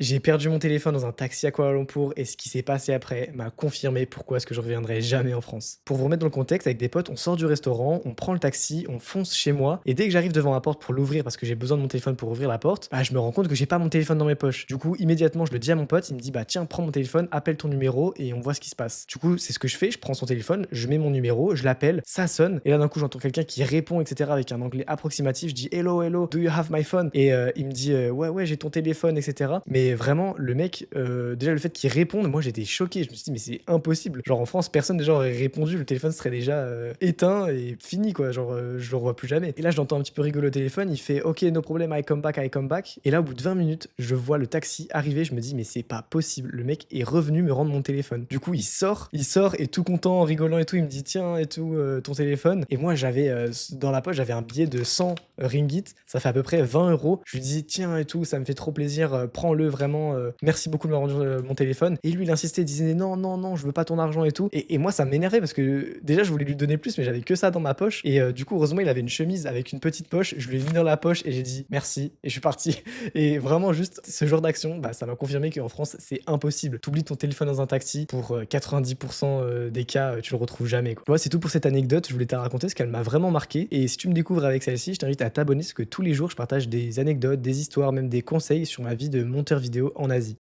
J'ai perdu mon téléphone dans un taxi à Kuala Lumpur et ce qui s'est passé après m'a confirmé pourquoi est-ce que je reviendrai jamais en France. Pour vous remettre dans le contexte, avec des potes, on sort du restaurant, on prend le taxi, on fonce chez moi et dès que j'arrive devant la porte pour l'ouvrir parce que j'ai besoin de mon téléphone pour ouvrir la porte, bah, je me rends compte que j'ai pas mon téléphone dans mes poches. Du coup, immédiatement, je le dis à mon pote, il me dit bah tiens, prends mon téléphone, appelle ton numéro et on voit ce qui se passe. Du coup, c'est ce que je fais, je prends son téléphone, je mets mon numéro, je l'appelle, ça sonne et là d'un coup, j'entends quelqu'un qui répond etc avec un anglais approximatif, je dis hello hello, do you have my phone? Et il me dit ouais ouais, j'ai ton téléphone etc. Mais vraiment le mec déjà le fait qu'il réponde, moi j'étais choqué. Je me suis dit: «Mais c'est impossible». Genre en France, personne déjà aurait répondu, le téléphone serait déjà, éteint et fini quoi, genre, je le revois plus jamais. Et là, je l'entends un petit peu rigoler au téléphone, il fait: «OK, no problem, I come back, I come back». Et là, au bout de 20 minutes, je vois le taxi arriver, je me dis: «Mais c'est pas possible, le mec est revenu me rendre mon téléphone». Du coup, il sort et tout content, en rigolant et tout, il me dit: «Tiens et tout, ton téléphone». Et moi j'avais, dans la poche, j'avais un billet de 100 ringgit, ça fait à peu près 20 €. Je lui dis: «Tiens et tout, ça me fait trop plaisir, prends-le vraiment, merci beaucoup de m'avoir rendu, mon téléphone». Et lui, il insistait, il disait: «Non, non, non, je veux pas ton argent et tout». Et moi, ça m'énervait parce que déjà, je voulais lui donner plus, mais j'avais que ça dans ma poche. Et du coup, heureusement, il avait une chemise avec une petite poche. Je lui ai mis dans la poche et j'ai dit: «Merci» et je suis parti. Et vraiment, juste ce genre d'action, bah, ça m'a confirmé qu'en France, c'est impossible. T'oublies ton téléphone dans un taxi, pour 90 des cas, tu le retrouves jamais, quoi. Tu vois, c'est tout pour cette anecdote. Je voulais te la raconter parce qu'elle m'a vraiment marqué. Et si tu me découvres avec celle-ci, je t'invite à t'abonner parce que tous les jours, je partage des anecdotes, des histoires, même des conseils sur ma vie de monteur vidéo en Asie.